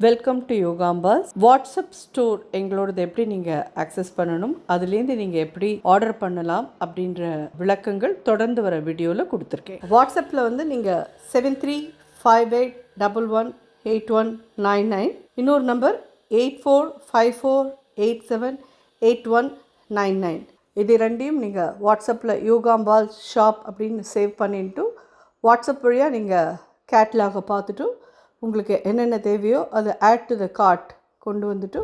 Welcome to Yogambas. WhatsApp store எங்களோடது எப்படி நீங்கள் ஆக்சஸ் பண்ணணும், அதுலேருந்து நீங்கள் எப்படி ஆர்டர் பண்ணலாம் அப்படின்ற விளக்கங்கள் தொடர்ந்து வர வீடியோவில் கொடுத்துருக்கேன். வாட்ஸ்அப்பில் வந்து நீங்கள் 7358118199, இன்னொரு நம்பர் 8454878199. இது ரெண்டையும் நீங்கள் வாட்ஸ்அப்பில் யோகாம்பால் ஷாப் அப்படின்னு சேவ் பண்ணிட்டு வாட்ஸ்அப் வழியாக நீங்கள் கேட்லாகை பார்த்துட்டு உங்களுக்கு என்னென்ன தேவையோ அதை ஆட் டு த கார்ட் கொண்டு வந்துட்டு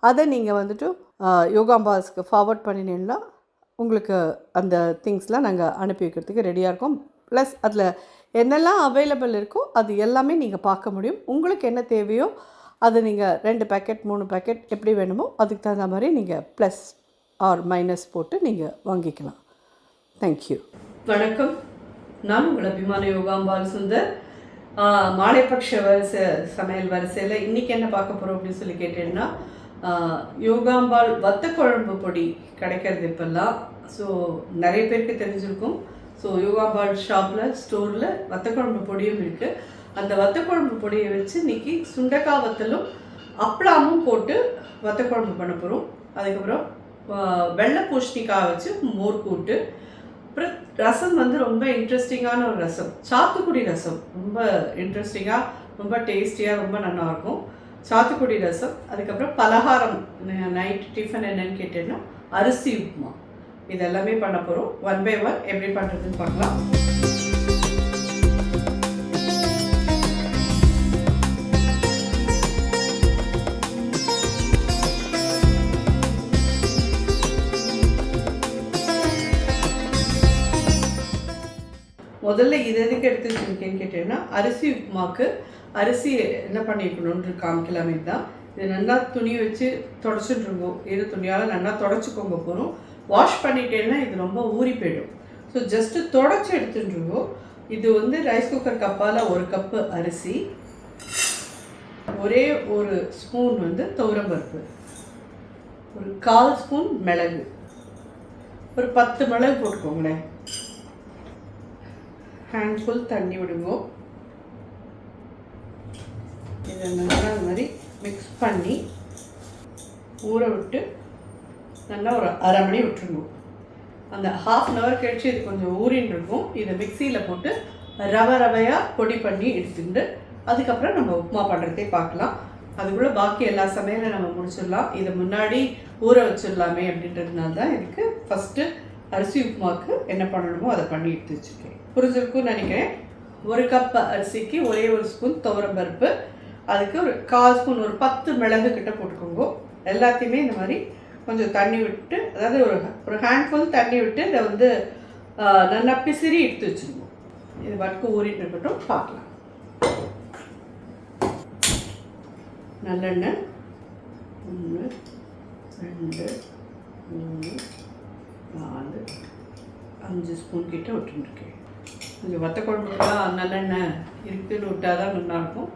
அதை நீங்கள் வந்துட்டு யோகாம்பாஸ்க்கு ஃபார்வர்ட் பண்ணினீங்கன்னா உங்களுக்கு அந்த திங்ஸ்லாம் நாங்கள் அனுப்பி வைக்கிறதுக்கு ரெடியாக இருக்கோம். ப்ளஸ் அதில் என்னெல்லாம் அவைலபிள் இருக்கோ அது எல்லாமே நீங்கள் பார்க்க முடியும். உங்களுக்கு என்ன தேவையோ அதை நீங்கள் 2 பேக்கெட் 3 பேக்கெட் எப்படி வேணுமோ அதுக்கு தகுந்த மாதிரி நீங்கள் ப்ளஸ் ஆர் மைனஸ் போட்டு நீங்கள் வாங்கிக்கலாம். தேங்க்யூ. வணக்கம். நான் உங்கள் அபிமான யோகாம்பால் சுந்தர். மாலைப்பக்ஷ வரிசை சமையல் வரிசையில் இன்றைக்கி என்ன பார்க்க போகிறோம் அப்படின்னு சொல்லி கேட்டேன்னா, யோகாம்பால் வத்த குழம்பு பொடி கிடைக்கிறது இப்போல்லாம். ஸோ நிறைய பேருக்கு தெரிஞ்சிருக்கும். ஸோ யோகாம்பால் ஷாப்பில் ஸ்டோரில் வத்த குழம்பு பொடியும் இருக்குது. அந்த வத்த குழம்பு பொடியை வச்சு இன்றைக்கி சுண்டக்காய் வத்தலும் அப்பளமும் போட்டு வத்த குழம்பு பண்ண போகிறோம். அதுக்கப்புறம் வெள்ளை பூசணிக்காய் வச்சு மோர் கூட்டு, அப்புறம் ரசம் வந்து ரொம்ப இன்ட்ரெஸ்டிங்கான ஒரு ரசம், சாத்துக்குடி ரசம். ரொம்ப இன்ட்ரெஸ்டிங்காக, ரொம்ப டேஸ்டியாக, ரொம்ப நல்லாயிருக்கும் சாத்துக்குடி ரசம். அதுக்கப்புறம் பலகாரம் நைட் டிஃபன் என்னன்னு கேட்டேன்னா அரிசி உப்புமா. இதெல்லாமே பண்ண போகிறோம். 1 by 1 எப்படி பண்ணுறதுன்னு பார்க்கலாம். முதல்ல இது எதுக்கு எடுத்து வச்சுருக்கேன்னு கேட்டேன்னா, அரிசி உப்புமாக்கு அரிசி என்ன பண்ணிக்கணுன்ற காமிக்கலாமே தான். இது நல்லா துணி வச்சு தொடச்சிட்ருங்கோ. இது துணியால் நல்லா தொடச்சிக்கோங்க போகிறோம். வாஷ் பண்ணிட்டேன்னா இது ரொம்ப ஊறி போயிடும். ஸோ ஜஸ்ட்டு தொடச்சி எடுத்துட்டுருங்கோ. இது வந்து ரைஸ் குக்கர் கப்பால் 1 கப்பு அரிசி, ஒரே 1 ஸ்பூன் வந்து துவரம்பருப்பு, ஒரு 1/4 ஸ்பூன் மிளகு, ஒரு 10 மிளகு போட்டுக்கோங்களேன். ஹேண்ட்ஃபுல் தண்ணி விடுங்கோ. இதை நல்லா அந்த மாதிரி மிக்ஸ் பண்ணி ஊற விட்டு நல்லா ஒரு 1/2 மணி விட்டுருங்க. அந்த 1/2 hour கழிச்சு இது கொஞ்சம் ஊறின்னு இருக்கும். இதை மிக்சியில் போட்டு ரவையாக பொடி பண்ணி எடுத்துட்டு அதுக்கப்புறம் நம்ம உப்புமா பண்ணுறதே பார்க்கலாம். அதுக்குள்ளே பாக்கி எல்லா சமையலும் நம்ம முடிச்சிடலாம். இதை முன்னாடி ஊற வச்சிடலாமே அப்படின்றதுனால தான் இதுக்கு ஃபஸ்ட்டு அரிசி உப்புமாவுக்கு என்ன பண்ணணுமோ அதை பண்ணி எடுத்து வச்சுருக்கேன். புரிஞ்சிருக்குன்னு நினைக்கிறேன். 1 கப் அரிசிக்கு ஒரே 1 ஸ்பூன் துவரம்பருப்பு, அதுக்கு ஒரு 1/4 ஸ்பூன், ஒரு 10 மிளகு கிட்ட போட்டுக்கோங்க. எல்லாத்தையுமே இந்த மாதிரி கொஞ்சம் தண்ணி விட்டு, அதாவது ஒரு ஹேண்ட்ஃபுல் தண்ணி விட்டு இதை வந்து நல்லா பிசிறி எடுத்து வச்சுருவோம். இது வடக்கு ஊறிட்டு இருக்கட்டும், பார்க்கலாம். நல்லெண்ணெய் 1 2 3 4 5 ஸ்பூன் கிட்ட விட்டுருக்கேன். கொஞ்சம் வத்த குழம்புக்கெல்லாம் நல்லெண்ணெய் இருக்குதுன்னு விட்டால் தான் நல்லாயிருக்கும்.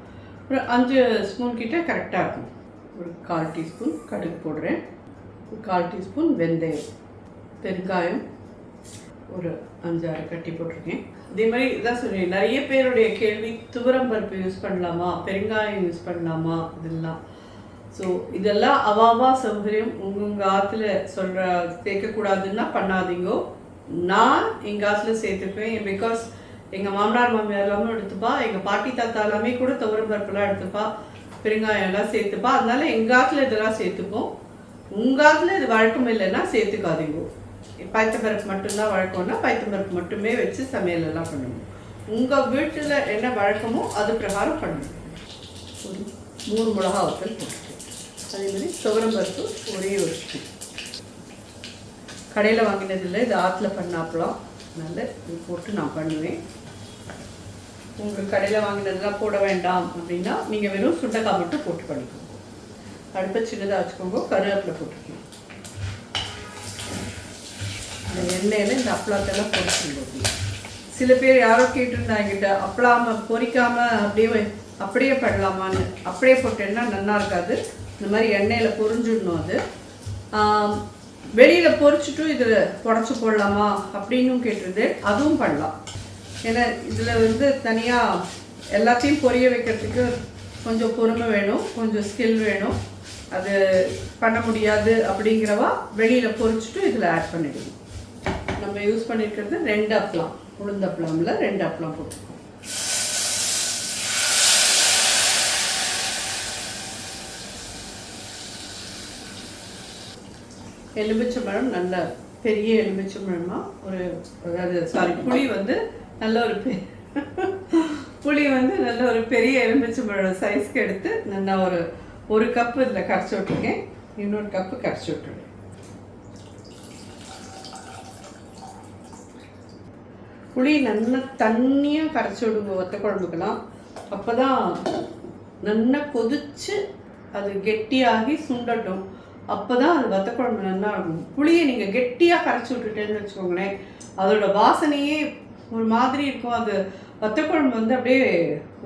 ஒரு 5 ஸ்பூன் கிட்ட கரெக்டாக இருக்கும். ஒரு 1/4 டீஸ்பூன் கடுகு போடுறேன், ஒரு 1/4 டீஸ்பூன் வெந்தயம், பெருங்காயம் ஒரு 5-6 கட்டி போட்டிருக்கேன். இதே மாதிரி இதான் சொல்லுவேன், நிறைய பேருடைய கேள்வி துவரம் பருப்பு யூஸ் பண்ணலாமா, பெருங்காயம் யூஸ் பண்ணலாமா, இதெல்லாம். ஸோ இதெல்லாம் அவாவா சௌகரியம். உங்கள் ஆற்றுல சொல்கிற சேர்க்கக்கூடாதுன்னா பண்ணாதீங்கோ. நான் எங்கள் ஆற்றுல சேர்த்துப்பேன். பிகாஸ் எங்கள் மாமனார் மாமியார் எல்லாமே எடுத்துப்பா, எங்கள் பாட்டி தாத்தா எல்லாமே கூட துவரம் பருப்புலாம் எடுத்துப்பா, பெருங்காயம் எல்லாம் சேர்த்துப்பா. அதனால எங்கள் ஆற்றுல இதெல்லாம் சேர்த்துப்போம். உங்கள் ஆற்றுல இது வழக்கம் இல்லைன்னா சேர்த்துக்காதீங்கோ. பைத்தம்பருப்பு மட்டும்தான் வழக்கம்னா பைத்தம்பருப்பு மட்டுமே வச்சு சமையலெல்லாம் பண்ணணும். உங்கள் வீட்டில் என்ன வழக்கமோ அது பிரகாரம் பண்ணணும். ஒரு 3 மிளகா வத்தல் போட்டு, அதே மாதிரி துவரம்பருப்பு ஒரே 1 ஸ்பூன். கடையில் வாங்கினதில்லை, இது ஆற்றுல பண்ணாப்பலாம். அதனால் இது போட்டு நான் பண்ணுவேன். உங்களுக்கு கடையில் வாங்கினதெல்லாம் போட வேண்டாம் அப்படின்னா நீங்கள் வெறும் சுண்டக்காய் மட்டும் போட்டு பண்ணிக்கோங்க. அடுப்பை சின்னதாக வச்சுக்கோங்க. கருவேப்பிலை போட்டுக்கோங்க. இந்த எண்ணெயில் இந்த அப்பளத்தெல்லாம் பொரிச்சுக்கோங்க. சில பேர் யாரோ கேட்டுருந்தாங்கிட்ட அப்பளாமல் பொரிக்காமல் அப்படியே பண்ணலாமான்னு. அப்படியே போட்டேன்னா நல்லா இருக்காது. இந்த மாதிரி எண்ணெயில் பொரிஞ்சிடணும். அது வெளியில் பொரிச்சுட்டும் இதில் உடச்சி போடலாமா அப்படின்னும் கேட்டுருது. அதுவும் பண்ணலாம். ஏன்னா இதில் வந்து தனியாக எல்லாத்தையும் பொரிய வைக்கிறதுக்கு கொஞ்சம் பொறுமை வேணும், கொஞ்சம் ஸ்கில் வேணும். அது பண்ண முடியாது அப்படிங்கிறவா வெளியில் பொரிச்சிட்டு இதில் ஆட் பண்ணிடுவோம். நம்ம யூஸ் பண்ணியிருக்கிறது 2 அப்பளம், உளுந்தப்பளம்ல 2 அப்பளம் போட்டுருக்கோம். எலுமிச்சம்பழம் நல்ல பெரிய எலுமிச்சம்பழமாக புளி வந்து நல்ல ஒரு புளி வந்து நல்ல ஒரு பெரிய எலுமிச்சம்பழம் சைஸ்க்கு எடுத்து நல்லா ஒரு கப்பு இதில் கரைச்சி விட்ருக்கேன். இன்னொரு கப்பு கரைச்சி விட்டுருக்கேன். புளி நல்லா தண்ணியாக கரைச்சி விடுங்க வத்த குழம்புக்கெல்லாம். அப்போ தான் நல்லா கொதித்து அது கெட்டியாகி சுண்டட்டும். அப்போ தான் அது வத்த குழம்பு நல்லா இருக்கும். புளியை நீங்கள் கெட்டியாக கரைச்சி விட்டுட்டேன்னு வச்சுக்கோங்களேன், அதோட வாசனையே ஒரு மாதிரி இருக்கும். அது வத்தக்குழம்பு வந்து அப்படியே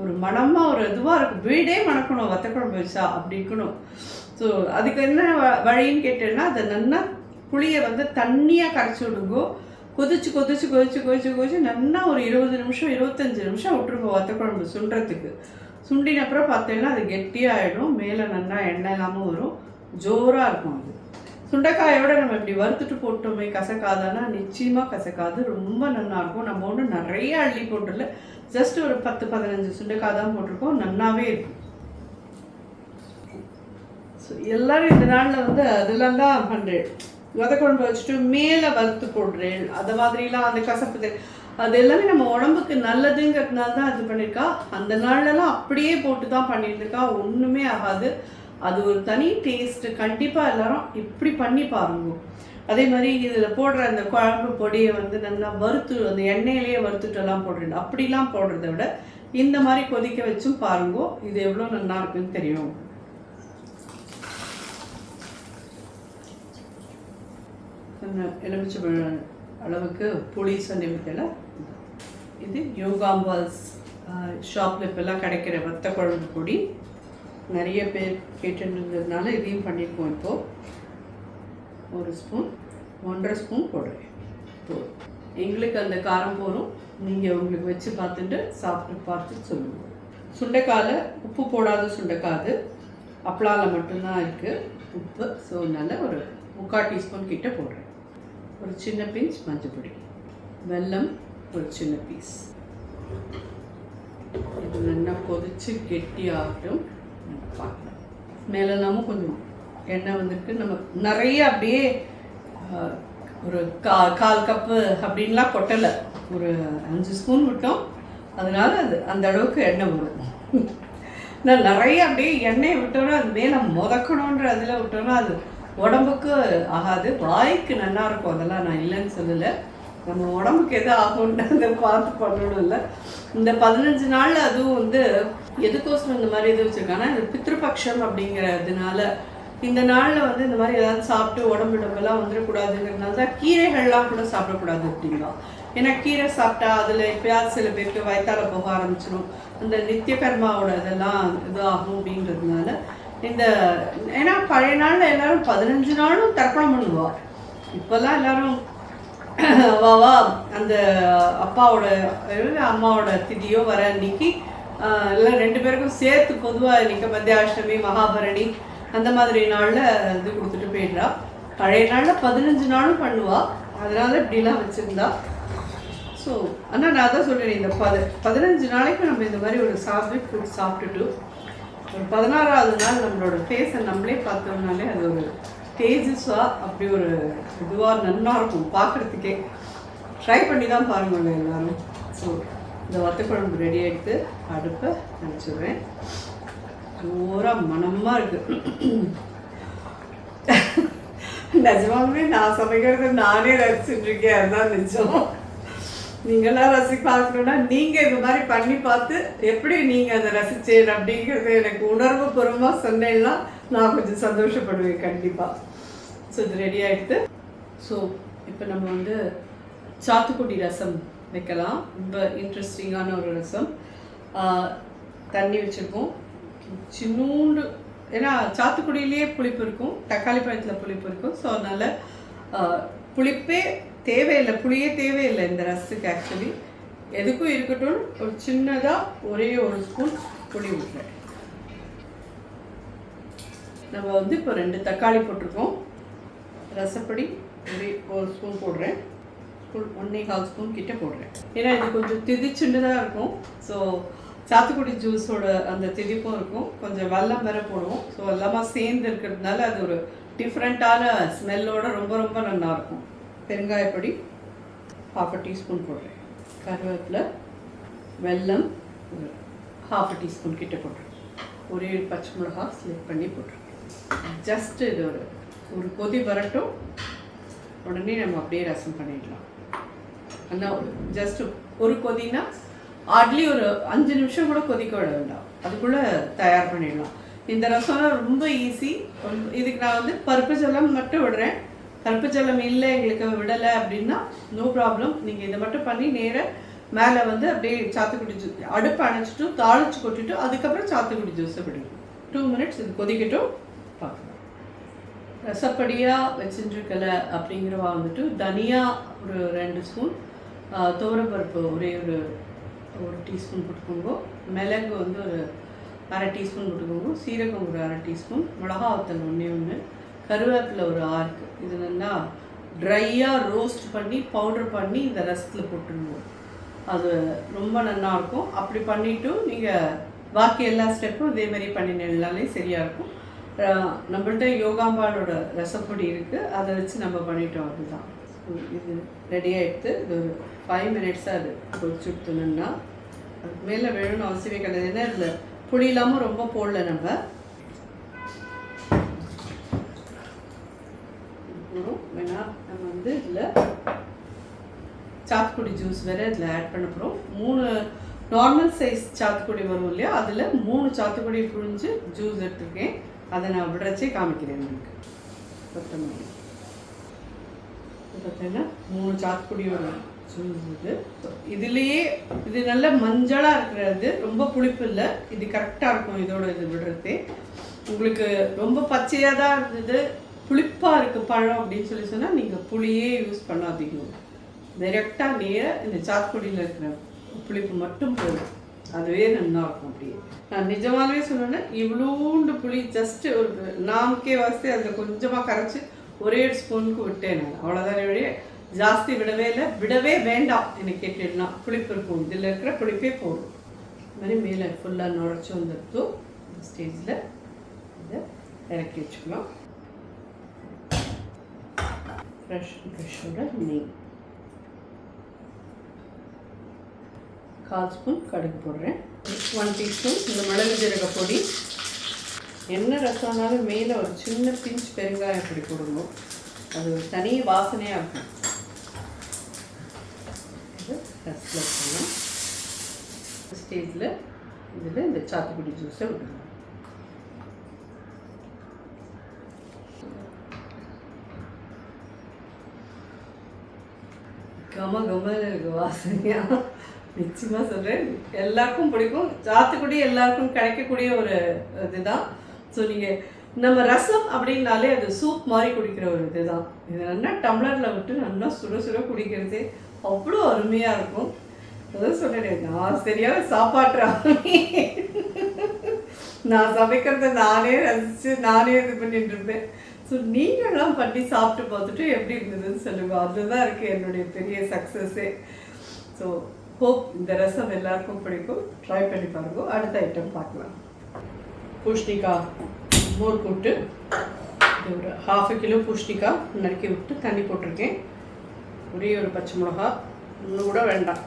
ஒரு மணமாக ஒரு இதுவாக இருக்கும். வீடே மணக்கணும் வத்தக்குழம்பு வச்சா, அப்படி இருக்கணும். ஸோ அதுக்கு என்ன வழின்னு கேட்டேன்னா, அதை நல்லா புளியை வந்து தண்ணியாக கரைச்சி விடுங்கோ. கொதிச்சு கொதிச்சு கொதிச்சு கொதிச்சு கொதிச்சு நல்லா ஒரு 20 நிமிஷம் 25 நிமிஷம் விட்டுருங்க வத்தக்குழம்பு சுண்டுறதுக்கு. சுண்டினப்புறம் பார்த்தீங்கன்னா அது கெட்டியாகிடும். மேலே நல்லா எண்ணெய் இல்லாமல் வரும், ஜோராக இருக்கும். அது சுண்டைக்காயோட நம்ம இப்படி வறுத்துட்டு போட்டோமே கசக்காதானா? நிச்சயமாக கசக்காது, ரொம்ப நல்லாயிருக்கும். நம்ம ஒன்றும் நிறைய அள்ளி போட்டுல, ஜஸ்ட் ஒரு 10-15 சுண்டைக்காய் தான் போட்டிருக்கோம், நல்லாவே இருக்கும். ஸோ எல்லோரும் இந்த நாளில் வந்து அதெல்லாம் தான் பண்ணுறேன். வதக்குழம்பு வச்சுட்டு மேலே வறுத்து போடுறேன், அது மாதிரிலாம் அந்த கசப்பு அது எல்லாமே நம்ம உடம்புக்கு நல்லதுங்கிறதுனால தான் இது பண்ணியிருக்கா. அந்த நாள்லலாம் அப்படியே போட்டு தான் பண்ணியிருக்கா, ஒன்றுமே ஆகாது. அது ஒரு தனி டேஸ்ட்டு. கண்டிப்பாக எல்லாரும் இப்படி பண்ணி பாருங்க. அதே மாதிரி இதில் போடுற அந்த குழம்பு பொடியை வந்து நல்லா வறுத்து அந்த எண்ணெயிலேயே வறுத்துட்டெல்லாம் போடுறேன். அப்படிலாம் போடுறத விட இந்த மாதிரி கொதிக்க வச்சும் பாருங்க, இது எவ்வளோ நல்லா இருக்குன்னு தெரியும். எலுமிச்சம்பழம் அளவுக்கு புளி சொன்னிவிட்டல. இது யோகாம்பால்ஸ் ஷாப்பில் இப்போல்லாம் கிடைக்கிற வத்த குழம்பு பொடி. நிறைய பேர் கேட்டுருந்ததுனால இதையும் பண்ணியிருக்கோம். இப்போது 1 ஸ்பூன் 1.5 ஸ்பூன் போடுறேன். போதும், எங்களுக்கு அந்த காரம் போதும். நீங்கள் உங்களுக்கு வச்சு பார்த்துட்டு சாப்பிட்டு பார்த்து சொல்லுங்கள். சுண்டைக்காயில் உப்பு போடாத சுண்டைக்காது, அப்பளாவில் மட்டும்தான் இருக்குது உப்பு. ஸோ அதனால் ஒரு 3/4 டீஸ்பூன் கிட்ட போடுறேன். ஒரு சின்ன பிஞ்ச் மஞ்சள் பொடி, வெல்லம் ஒரு சின்ன பீஸ். இது நல்லா கொதிச்சு கெட்டி ஆகட்டும். பார்க்கலாம். மேலெல்லாமும் கொஞ்சம் எண்ணெய் வந்துருக்கு. நம்ம நிறைய அப்படியே ஒரு 1/4 கப்பு அப்படின்லாம் கொட்டலை, ஒரு 5 ஸ்பூன் விட்டோம். அதனால அது அந்த அளவுக்கு எண்ணெய் வரும். நான் நிறைய அப்படியே எண்ணெயை விட்டோன்னா அது மேலே முதக்கணுன்ற அதில் விட்டோன்னா அது உடம்புக்கு ஆகாது, வாய்க்கு நல்லா இருக்கும். அதெல்லாம் நான் இல்லைன்னு சொல்லலை. நம்ம உடம்புக்கு எது ஆகும்னு அதை பார்த்து பண்ணணும். இல்லை இந்த 15 நாளில் அதுவும் வந்து எதுக்கோசரம் இந்த மாதிரி இது வச்சுருக்காங்கன்னா, இந்த பித்ருபக்ஷம் அப்படிங்கிறதுனால இந்த நாளில் வந்து இந்த மாதிரி ஏதாவது சாப்பிட்டு உடம்புடம்பெல்லாம் வந்துடக்கூடாதுங்கிறதுனால தான் கீரைகள்லாம் கூட சாப்பிடக்கூடாது அப்படிங்களா. ஏன்னா கீரை சாப்பிட்டா அதில் எப்பயாவது சில பேருக்கு வயிற்றால போக ஆரம்பிச்சிடும், அந்த நித்திய கர்மாவோட இதெல்லாம் இது ஆகும் அப்படிங்கிறதுனால இந்த. ஏன்னா பழைய நாளில் எல்லோரும் 15 நாளும் தர்ப்பணம் பண்ணுவா. இப்போல்லாம் எல்லோரும் வா அந்த அப்பாவோட அம்மாவோட திதியோ வர அன்னைக்கு எல்லாம் 2 பேருக்கும் சேர்த்து பொதுவாக இன்றைக்கி மத்தியாஷ்டமி மகாபரணி அந்த மாதிரி நாளில் இது கொடுத்துட்டு போயிடுறா. பழைய நாளில் 15 நாளும் பண்ணுவா, அதனால இப்படிலாம் வச்சுருந்தா. ஸோ ஆனால் நான் தான் சொல்கிறேன், இந்த 15 நாளைக்கு நம்ம இந்த மாதிரி ஒரு சாத்விக் ஃபுட் சாப்பிட்டுட்டு ஒரு 16ஆவது நாள் நம்மளோட ஃபேஸை நம்மளே பார்த்தோம்னாலே அது ஒரு தேஜஸ்வாக அப்படி ஒரு இதுவாக நல்லா இருக்கும் பார்க்குறதுக்கே. ட்ரை பண்ணி தான் பாருங்கள் எல்லோரும். ஸோ இந்த வத்தக்குழம்பு ரெடி ஆகிடுத்து, அடுப்பை நினச்சிடுறேன். ஜோராக மனமாக இருக்குது. நிஜமாவே நான் சமைக்கிறது நானே ரசிச்சுட்ருக்கேன், அதுதான் நிஜம். நீங்களாம் பார்க்கணுன்னா நீங்கள் இது மாதிரி பண்ணி பார்த்து எப்படி நீங்கள் அதை ரசிச்சேன் அப்படிங்கிறது எனக்கு உணர்வு பூர்வமாக சொன்னேன்னா நான் கொஞ்சம் சந்தோஷப்படுவேன் கண்டிப்பாக. ஸோ இது ரெடி ஆகிடுது. ஸோ இப்போ நம்ம வந்து சாத்துக்குடி ரசம் வைக்கலாம். ரொம்ப இன்ட்ரெஸ்டிங்கான ஒரு ரசம். தண்ணி வச்சுருக்கோம் சின்னூண்டு, ஏன்னா சாத்துக்குடியிலேயே புளிப்பு இருக்கும், தக்காளி பழத்தில் புளிப்பு இருக்கும். ஸோ அதனால் புளிப்பே தேவையில்லை, புளியே தேவையில்லை இந்த ரசத்துக்கு. ஆக்சுவலி எதுக்கும் இருக்கட்டும் ஒரு சின்னதாக ஒரே 1 ஸ்பூன் புளி விட்டுறேன். நம்ம வந்து இப்போ 2 தக்காளி போட்டிருக்கோம். ரசப்பொடி ஒரு ஸ்பூன் போடுறேன். 1.25 ஸ்பூன் கிட்ட போடுறேன். ஏன்னா இது கொஞ்சம் திதிச்சுண்டு தான் இருக்கும். ஸோ சாத்துக்குடி ஜூஸோட அந்த திதிப்பும் இருக்கும். கொஞ்சம் வெல்லம் வேற போடுவோம். ஸோ எல்லாமே சேர்ந்து இருக்கிறதுனால அது ஒரு டிஃப்ரெண்ட்டான ஸ்மெல்லோட ரொம்ப ரொம்ப நல்லாயிருக்கும். பெருங்காயப்பொடி 1/2 டீஸ்பூன் போடுறேன். கருவேப்பிலை, வெல்லம் ஒரு 1/2 டீஸ்பூன் கிட்ட போடுறேன். ஒரே பச்சை மிளகா ஸ்லிப் பண்ணி போட்டுருக்கேன். ஜஸ்ட் இது ஒரு கொதி வரட்டும், உடனே நம்ம அப்படியே ரசம் பண்ணிடலாம். ஆனால் ஜஸ்ட் ஒரு கொதினா ஹார்ட்லி ஒரு 5 நிமிஷம் கூட கொதிக்க விட வேண்டாம், அதுக்குள்ளே தயார் பண்ணிடலாம். இந்த ரசம்லாம் ரொம்ப ஈஸி. இதுக்கு நான் வந்து பருப்பு ஜலம் மட்டும் விடுறேன். பருப்பு ஜலம் இல்லை எங்களுக்கு விடலை அப்படின்னா நோ ப்ராப்ளம். நீங்கள் இதை மட்டும் பண்ணி நேராக மேலே வந்து அப்படியே சாத்துக்குடி ஜூஸ் அடுப்பு அணைச்சிட்டு தாளித்து கொட்டிட்டு அதுக்கப்புறம் சாத்துக்குடி ஜூஸை விடுங்க. 2 மினிட்ஸ் இது கொதிக்கட்டும், பார்க்கலாம். ரசப்படியாக வச்சுருக்கல அப்படிங்கிறவா வந்துட்டு தனியா ஒரு 2 ஸ்பூன், துவரப்பருப்பு ஒரே ஒரு டீஸ்பூன் போட்டுக்கோங்க, மிளகு வந்து ஒரு 1/2 டீஸ்பூன் போட்டுக்கோங்க, சீரகம் ஒரு 1/2 டீஸ்பூன், மிளகா வத்தல் 1, கருவேப்பிலை ஒரு 6. இது நல்லா ட்ரையாக ரோஸ்ட் பண்ணி பவுடர் பண்ணி இந்த ரசத்தில் போட்டுருவோம். அது ரொம்ப நல்லாயிருக்கும். அப்படி பண்ணிவிட்டு நீங்கள் பாக்கி எல்லா ஸ்டெப்பும் இதேமாதிரி பண்ணினாலே சரியாக இருக்கும். நம்மள்கிட்ட யோகாம்பாலோட ரசப்பொடி இருக்குது, அதை வச்சு நம்ம பண்ணிட்டோம். அதுதான் இது ரெடி ஆகிடுது. இது ஒரு 5 மினிட்ஸாக அது கொதிச்சுட்டுனா அதுக்கு மேலே வேணும்னு அவசியமே கிடையாது. ஏன்னா இதில் புளி இல்லாமல் ரொம்ப போடல. நம்ம வேணா நம்ம வந்து இதில் சாத்துக்குடி ஜூஸ் வேறு இதில் ஆட் பண்ண போகிறோம். 3 நார்மல் சைஸ் சாத்துக்குடி வரும் இல்லையா, அதில் 3 சாத்துக்குடி புழிஞ்சு ஜூஸ் எடுத்துருக்கேன். அதை நான் விடுறச்சே காமிக்கிறேன் உங்களுக்கு. கொத்தமல்லி பார்த்தீங்கன்னா 3 சாத்துக்குடியோட ஜூஸ் இது. இதுலேயே இது நல்ல மஞ்சளாக இருக்கிறது, ரொம்ப புளிப்பு இல்லை. இது கரெக்டாக இருக்கும் இதோட இது விடுறதே. உங்களுக்கு ரொம்ப பச்சையாக தான் இருந்தது, புளிப்பாக இருக்குது பழம் அப்படின்னு சொன்னால் நீங்கள் புளியே யூஸ் பண்ணாதீங்க. டைரெக்டாக நேராக இந்த சாத்துக்குடியில் இருக்கிற புளிப்பு மட்டும் போதும், அதுவே நல்லா இருக்கும். அப்படியே நான் நிஜமாகவே சொன்னேன்னா இவ்வளோண்டு புளி ஜஸ்ட்டு ஒரு 4 வாசி அதில் கொஞ்சமாக கரைச்சி ஒரே ஸ்பூனுக்கு விட்டேன் நான், அவ்வளோதான். வழியே ஜாஸ்தி விடவே இல்லை, விடவே வேண்டாம். எனக்கு கேட்டேன்னா புளிப்பு இருக்கும், இதில் இருக்கிற புளிப்பே போடும். இது மாதிரி மேலே ஃபுல்லாக நுழைச்சி வந்துடுத்தோ இந்த ஸ்டேஜில் இதை இறக்கி வச்சுக்கலாம். ஃப்ரெஷ்ஷோட நெய் 1/4 ஸ்பூன் கடுகு போடுறேன். 1 டீஸ்பூன் இந்த மிளகு ஜீரக பொடி. என்ன ரசம்னாலும் மேலே ஒரு சின்ன பிஞ்ச் பெருங்காயம் பொடி போடணும், அது ஒரு தனி வாசனையாக இருக்கும். இது ரசத்தில் வச்சுக்கலாம். ஸ்டேஜில் இதில் இந்த சாத்துக்குடி ஜூஸை விடணும். கம இருக்கு வாசனையாக. நிச்சயமாக சொல்கிறேன், எல்லாருக்கும் பிடிக்கும். சாத்துக்குடி எல்லாருக்கும் கிடைக்கக்கூடிய ஒரு இதுதான். ஸோ நீங்கள் நம்ம ரசம் அப்படின்னாலே அது சூப் மாதிரி குடிக்கிற ஒரு இதுதான். இது நல்லா டம்ளரில் விட்டு நல்லா சுட சுட குடிக்கிறது அவ்வளோ அருமையாக இருக்கும். அதான் சொல்கிறேன், நான் சரியான சாப்பாட்டுறாங்க. நான் சமைக்கிறத நானே ரசித்து நானே இது பண்ணிட்டு இருப்பேன். ஸோ நீங்களாம் பண்ணி சாப்பிட்டு பார்த்துட்டு எப்படி இருந்ததுன்னு சொல்லுங்கள். அதுதான் இருக்குது என்னுடைய பெரிய சக்ஸஸே. ஸோ ஹோப் இந்த ரசம் எல்லாருக்கும் பிடிக்கும். ட்ரை பண்ணி பாருங்க. அடுத்த ஐட்டம் பார்க்கலாம். பூஷ்ணிக்காய் மோர் போட்டு இது ஒரு 1/2 கிலோ பூஷ்ணிக்காய் நறுக்கி விட்டு தண்ணி போட்டிருக்கேன். ஒரே ஒரு பச்சை மிளகா, இன்னும் கூட வேண்டாம்,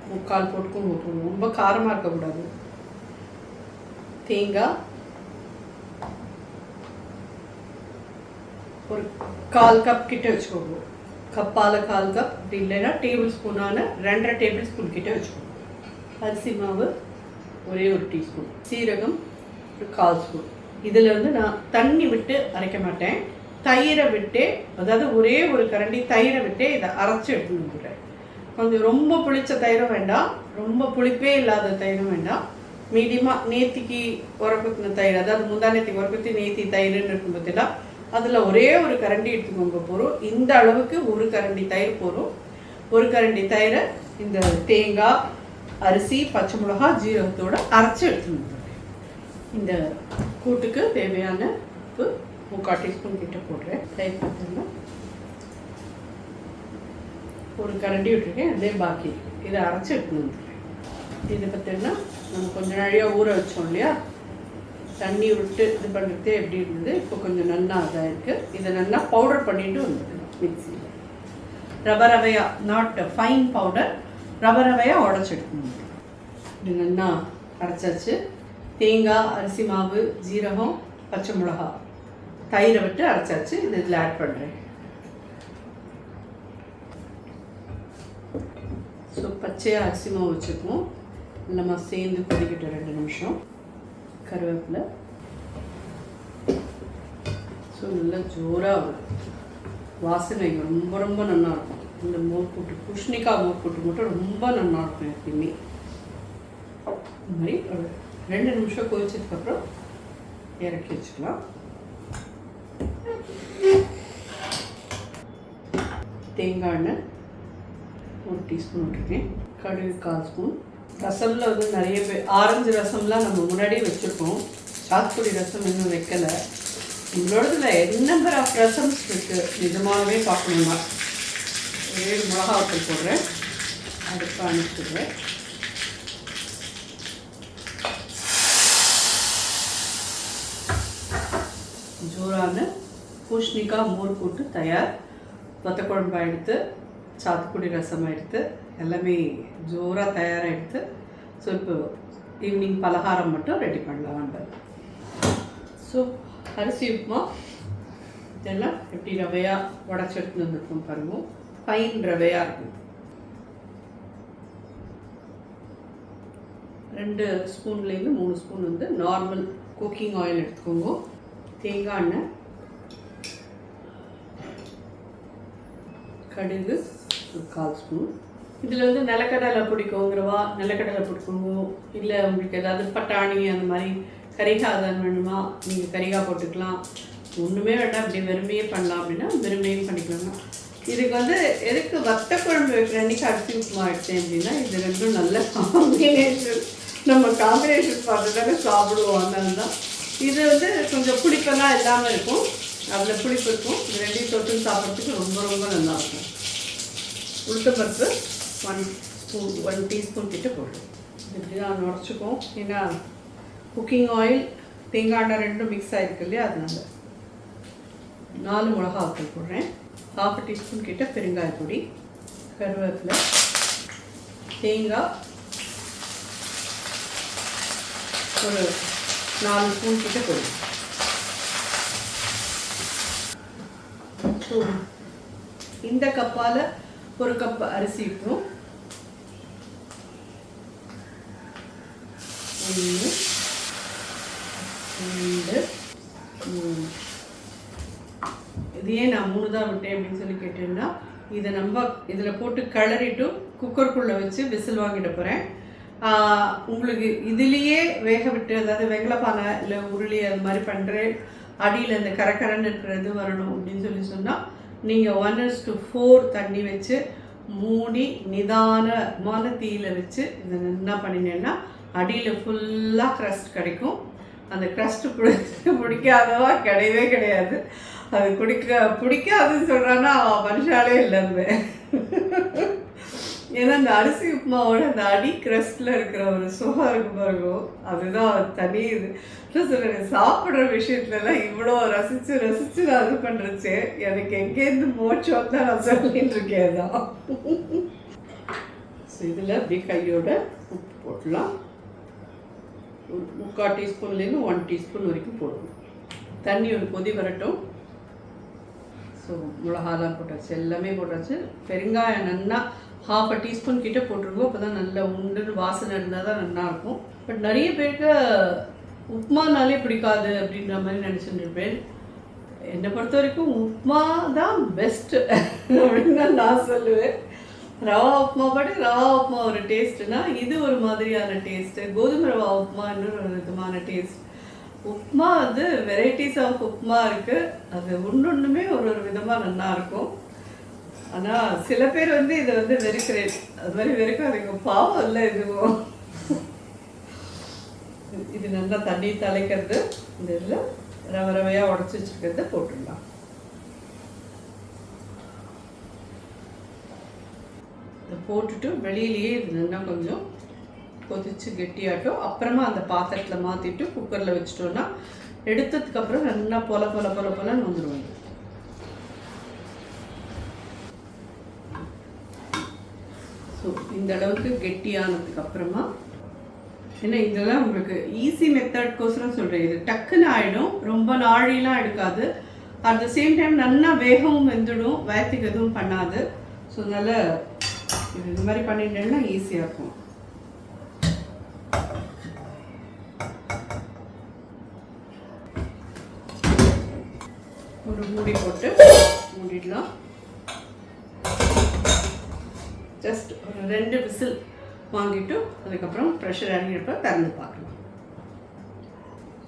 3/4 போட்டுக்கும் ஊற்றணும், ரொம்ப காரமாக இருக்கக்கூடாது. தேங்காய் ஒரு 1/4 கப் கிட்ட வச்சுக்கோங்க. கப்பால் 1/4 கப், அப்படி இல்லைன்னா டேபிள் ஸ்பூனான 2.5 டேபிள் ஸ்பூன் கிட்ட வச்சுக்கோங்க. அரிசி மாவு ஒரே ஒரு டீஸ்பூன், சீரகம் ஒரு 1/4 ஸ்பூன். இதில் வந்து நான் தண்ணி விட்டு அரைக்க மாட்டேன், தயிரை விட்டு, அதாவது ஒரே ஒரு கரண்டி தயிரை விட்டு இதை அரைச்சி எடுத்துன்னு வந்துடுறேன். கொஞ்சம் ரொம்ப புளிச்ச தயிரும் வேண்டாம், ரொம்ப புளிப்பே இல்லாத தயிரும் வேண்டாம். மீடியமாக நேத்திக்கு உரக்குத்தின தயிர், அதாவது முந்தானேத்திக்கு உரக்குத்தி நேத்தி தயிர்னு இருக்கும் பார்த்தீங்களா, அதில் ஒரே ஒரு கரண்டி எடுத்துக்கோங்க போகிறோம். இந்த அளவுக்கு ஒரு கரண்டி தயிர் போகிறோம். ஒரு கரண்டி தயிரை இந்த தேங்காய், அரிசி, பச்சை மிளகா, ஜீரகத்தோடு அரைச்சி எடுத்துன்னு வந்துடுறேன். இந்த கூட்டுக்கு தேவையான உப்பு 3/4 டீஸ்பூன் கிட்ட போடுறேன். தயிர் பார்த்தீங்கன்னா ஒரு கரண்டி விட்டுருக்கேன். அதே பாக்கி இதை அரைச்சி எடுத்துன்னு வந்துடுறேன். இது பார்த்தீங்கன்னா நம்ம கொஞ்சம் நாளையாக ஊற வச்சோம் இல்லையா, தண்ணி விட்டு இது பண்ணுறது எப்படி இருந்தது. இப்போ கொஞ்சம் நல்லா அதாக இருக்குது. இதை நல்லா பவுடர் பண்ணிட்டு வந்துடுங்க மிக்சியில். ரவையாக, நாட் ஃபைன் பவுடர், ரவையாக உடச்சி எடுக்கணும். இது நல்லா அரைச்சாச்சு. தேங்காய், அரிசி மாவு, ஜீரகம், பச்சை மிளகா, தயிரை விட்டு அரைச்சாச்சு. இது இதில் ஆட் பண்ணுறேன். ஸோ பச்சையாக அரிசி மாவு வச்சுக்குவோம். நம்ம சேர்ந்து கொதிக்கிட்டோம் 2 நிமிஷம். கருவேப்பிலை. ஸோ நல்லா ஜோராக வரும். வாசனை ரொம்ப ரொம்ப நல்லாயிருக்கும். இந்த மோர்க்கூட்டு, பூஷ்ணிக்காய் மோர்க்கூட்டு மட்டும் ரொம்ப நல்லாயிருக்கும் எப்பயுமே. இந்த மாதிரி ஒரு 2 நிமிஷம் கொதிச்சதுக்கப்புறம் இறக்கி வச்சுக்கலாம். தேங்காய் எண்ணெய் 1 டீஸ்பூன் விட்டுருக்கேன். கடுகு 1/4 ஸ்பூன். ரசமில் வந்து நிறைய பேர் ஆரஞ்சு ரசம்லாம் நம்ம முன்னாடியே வச்சுருக்கோம். சாத்துக்குடி ரசம் இன்னும் வைக்கலை. உங்களோடதுல என் நம்பர் ஆஃப் ரசம்ஸ் இருக்குது. நிஜமாகவே பார்க்கணுமா. ஒரே மிளகாத்தூள் போடுறேன். அடுப்பு அனுப்பிச்சுடுறேன். ஜோரான பூஷ்ணிக்காய் மோர் கூட்டு தயார். வத்தக்குழம்பு எடுத்து, சாத்துக்குடி ரசம் எடுத்து, எல்லாமே ஜோராக தயாராகிடுது. ஸோ இப்போ ஈவினிங் பலகாரம் மட்டும் ரெடி பண்ணலாம் வேண்டாம். ஸோ அரிசி உப்புமா இதெல்லாம் எப்படி ரவையாக உடச்சி எடுத்துன்னு வந்துருக்கோம் பாருங்க. ஃபைன் ரவையாக இருக்கும். 2 ஸ்பூன்லேருந்து 3 ஸ்பூன் வந்து நார்மல் குக்கிங் ஆயில் எடுத்துக்கோங்க. தேங்காய் எண்ணெய், கடுகு 1/4 ஸ்பூன். இதில் வந்து நிலக்கடலை பிடிக்குங்கிறவா நிலக்கடலை பிடிக்குங்க. இல்லை உங்களுக்கு ஏதாவது பட்டாணி அந்த மாதிரி கரிகாதான் வேணுமா, நீங்கள் கரிகாய் போட்டுக்கலாம். ஒன்றுமே வேண்டாம், அப்படி வெறுமையே பண்ணலாம் அப்படின்னா வெறுமையும் பண்ணிக்கலாங்க. இதுக்கு வந்து எதுக்கு வத்த குழம்பு வைக்கிற அன்றைக்கி அரிசி உப்புமா எடுத்தேன் அப்படின்னா இது ரெண்டும் நல்ல காம்பினேஷன். நம்ம காம்பினேஷன் பார்த்து தானே சாப்பிடுவோம். அதனால தான் இது வந்து கொஞ்சம் புளிப்பெல்லாம் இல்லாமல் இருக்கும். அதில் புளிப்பு இருக்கும். இது ரெண்டையும் தொட்டு சாப்பிட்றதுக்கு ரொம்ப ரொம்ப நல்லாயிருக்கும். உளுத்தம்பருப்பு 1 டீஸ்பூன் கிட்ட போடுறோம். இப்படி தான் உடச்சிப்போம். ஏன்னா குக்கிங் ஆயில் தேங்காய் எண்ணெய் ரெண்டும் மிக்ஸ் ஆகிருக்கு இல்லையா, அதனால 4 மிளகாத்தூள் போடுறேன். 1/2 டீஸ்பூன் கிட்ட பெருங்காய பொடி, கருவேப்பிலை, தேங்காய் ஒரு 4 ஸ்பூன் கிட்ட போடுறேன். ஸோ இந்த கப்பால் 1 கப் அரிசி இருக்கும். 1 2 3. இதையே நான் 3 தான் விட்டேன் அப்படின்னு சொல்லி கேட்டேன்னா, இதை நம்ம இதில் போட்டு கிளறிட்டு குக்கருக்குள்ளே வச்சு விசில் வாங்கிட போகிறேன். உங்களுக்கு இதுலேயே வேக விட்டு, அதாவது வெங்கலப்பானை இல்லை உருளி அது மாதிரி பண்ணுறேன், அடியில் இந்த கரக்கரன்னு இருக்கிறது வரணும் அப்படின்னு சொல்லி சொன்னால் நீங்கள் 1:4 தண்ணி வச்சு மூடி நிதானமான தீயில் வச்சு இதை என்ன பண்ணினேன்னா அடியில் ஃபுல்லாக க்ரஸ்ட் கிடைக்கும். அந்த க்ரஸ்ட்டு பிடிக்காதவா கிடையவே கிடையாது. அது பிடிக்காதுன்னு சொல்கிறான்னா அவன் மனுஷாலே இல்லைன்னு. ஏன்னா அந்த அரிசி உப்புமாவோட அந்த அடி க்ரஸ்டில் இருக்கிற ஒரு சுகம் இருக்கு பாருங்க, அதுதான் தனி. இது சொல்கிறேன், சாப்பிட்ற விஷயத்துலலாம் இவ்வளோ ரசித்து நான் இது பண்ணுறச்சு எனக்கு எங்கேருந்து மோச்சம் தான் நான் சொல்லிட்டு இருக்கேன் தான். ஸோ இதில் அப்படி கையோட உப்பு போடலாம். 3/4 டீஸ்பூன்லேருந்து 1 டீஸ்பூன் வரைக்கும் போடணும். தண்ணி ஒரு கொதி வரட்டும். ஸோ மிளகாலாம் போட்டாச்சு, எல்லாமே போட்டாச்சு. பெருங்காயம் நல்லா 1/2 டீஸ்பூன் கிட்ட போட்டுருவோம். அப்போ தான் நல்லா உண்டுன்னு வாசனை இருந்தால் தான் நல்லாயிருக்கும். பட் நிறைய பேருக்கு உப்புமானாலே பிடிக்காது அப்படின்ற மாதிரி நினச்சிட்டு இருப்பேன். என்னை பொறுத்த வரைக்கும் உப்புமா தான் பெஸ்ட்டு அப்படின்னு தான் நான் சொல்லுவேன். ரவா உப்புமா ரவா உப்புமா ஒரு டேஸ்ட்டுனா இது ஒரு மாதிரியான டேஸ்ட்டு. கோதுமை ரவா உப்புமா இன்னொரு விதமான டேஸ்ட். உப்புமா வந்து வெரைட்டிஸ் ஆஃப் உப்புமா இருக்குது. அது ஒன்றுமே ஒரு விதமாக நல்லாயிருக்கும். ஆனால் சில பேர் வந்து இதை வந்து வெறுக்கிறேன், அது மாதிரி வெறுக்காதீங்க, பாவம் இல்லை. இதுவும் இது நல்லா தண்ணி தலைக்கிறது. இந்த இதில் ரவை ரவையாக உடச்சி வச்சுருக்கிறத போட்டுடலாம். இதை போட்டுட்டு வெளியிலேயே இது நல்லா கொஞ்சம் கொதிச்சு கெட்டியாட்டும். அப்புறமா அந்த பாத்திரத்தில் மாற்றிட்டு குக்கரில் வச்சிட்டோன்னா எடுத்ததுக்கப்புறம் நல்லா பொல பொல பொல பொலன்னு வந்துடுவாங்க. ஸோ இந்த அளவுக்கு கெட்டியானதுக்கப்புறமா ஏன்னா இதெல்லாம் உங்களுக்கு ஈஸி மெத்தட்கோசரம் சொல்கிறேன். இது டக்குன்னு ஆகிடும், ரொம்ப நாழிலாம் எடுக்காது. அட் த சேம் டைம் நல்லா வேகவும் வெந்துடும், வயத்துக்கு எதுவும் பண்ணாது. ஸோ நல்லா இது மாதிரி பண்ணிட்டேன்னா ஈஸியாக இருக்கும். ஒரு மூடி போட்டு மூடிடலாம். ஜஸ்ட் ஒரு 2 விசில் வாங்கிட்டு அதுக்கப்புறம் ப்ரெஷர் இறங்கிட்டு திறந்து பார்க்கலாம்.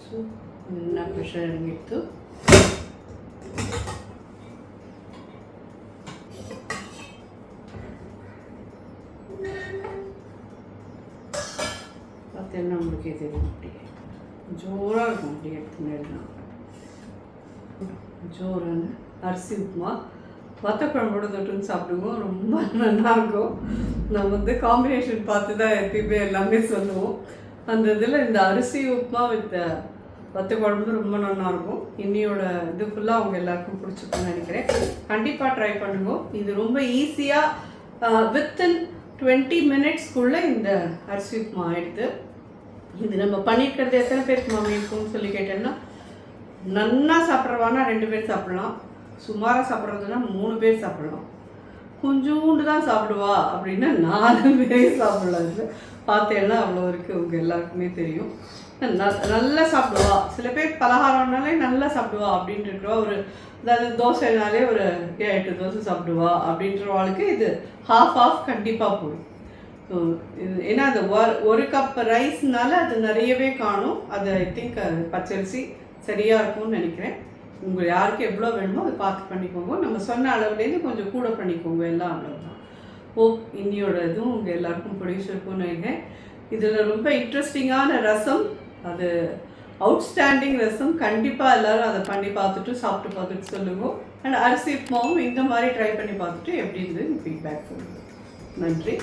ஸோ நல்லா ப்ரெஷர் இறங்கிட்டு பார்த்தீங்கன்னா உங்களுக்கு தெரியும், அப்படி ஜோராக இருக்கும். அப்படி எடுத்து நேரலாம் ஜோரான அரிசி உப்புமா வத்த குழம்போட தொட்டுன்னு சாப்பிடுவோம், ரொம்ப நல்லாயிருக்கும். நம்ம வந்து காம்பினேஷன் பார்த்து தான் எப்பயுமே எல்லாமே சொல்லுவோம். அந்த இதில் இந்த அரிசி உப்புமா வித் வத்த குழம்பு ரொம்ப நல்லாயிருக்கும். இன்னியோட இது ஃபுல்லாக அவங்க எல்லாருக்கும் பிடிச்சிருக்குன்னு நினைக்கிறேன். கண்டிப்பாக ட்ரை பண்ணுங்க. இது ரொம்ப ஈஸியாக வித்தின் 20 மினிட்ஸ்க்குள்ளே இந்த அரிசி உப்புமா ஆகிடுது. இது நம்ம பண்ணியிருக்கிறது எத்தனை பேருக்கு மாமி இருக்கும்னு சொல்லி கேட்டேன்னா, நல்லா சாப்பிட்றவானா 2 பேர் சாப்பிட்லாம், சுமாராக சாப்பிட்றதுன்னா 3 பேர் சாப்பிட்லாம், கொஞ்சோண்டு தான் சாப்பிடுவா அப்படின்னா 4 பேர் சாப்பிடலாம். இது பார்த்தேன்னா அவ்வளோ இருக்குது, உங்கள் எல்லாருக்குமே தெரியும். நல்லா சாப்பிடுவா. சில பேர் பலகாரம்னாலே நல்லா சாப்பிடுவா அப்படின்ட்டு இருக்கிறவா. ஒரு அதாவது தோசைனாலே ஒரு 8 தோசை சாப்பிடுவா அப்படின்றவாளுக்கு இது ஹாஃப் கண்டிப்பாக போடும். ஸோ இது ஏன்னா அந்த 1 கப் ரைஸ்னால அது நிறையவே காணும். அது ஐ திங்க் பச்சரிசி சரியாக இருக்கும்னு நினைக்கிறேன். உங்களுக்கு யாருக்கு எவ்வளோ வேணுமோ அதை பார்த்து பண்ணிக்கோங்க. நம்ம சொன்ன அளவுலேருந்து கொஞ்சம் கூட பண்ணிக்கோங்க, எல்லாம் அவ்வளோதான். இன்னியோட இதுவும் உங்கள் எல்லாருக்கும் பிடிச்சிருக்கும்னு நினைக்கிறேன். இதில் ரொம்ப இன்ட்ரெஸ்டிங்கான ரசம், அது அவுட்ஸ்டாண்டிங் ரசம். கண்டிப்பாக எல்லோரும் அதை பண்ணி பார்த்துட்டு சாப்பிட்டு பார்த்துட்டு சொல்லுவோம். அண்ட் அரிசி உப்புமாவும் இந்த மாதிரி ட்ரை பண்ணி பார்த்துட்டு எப்படி இருந்தது ஃபீட்பேக் சொல்லுங்கள். நன்றி.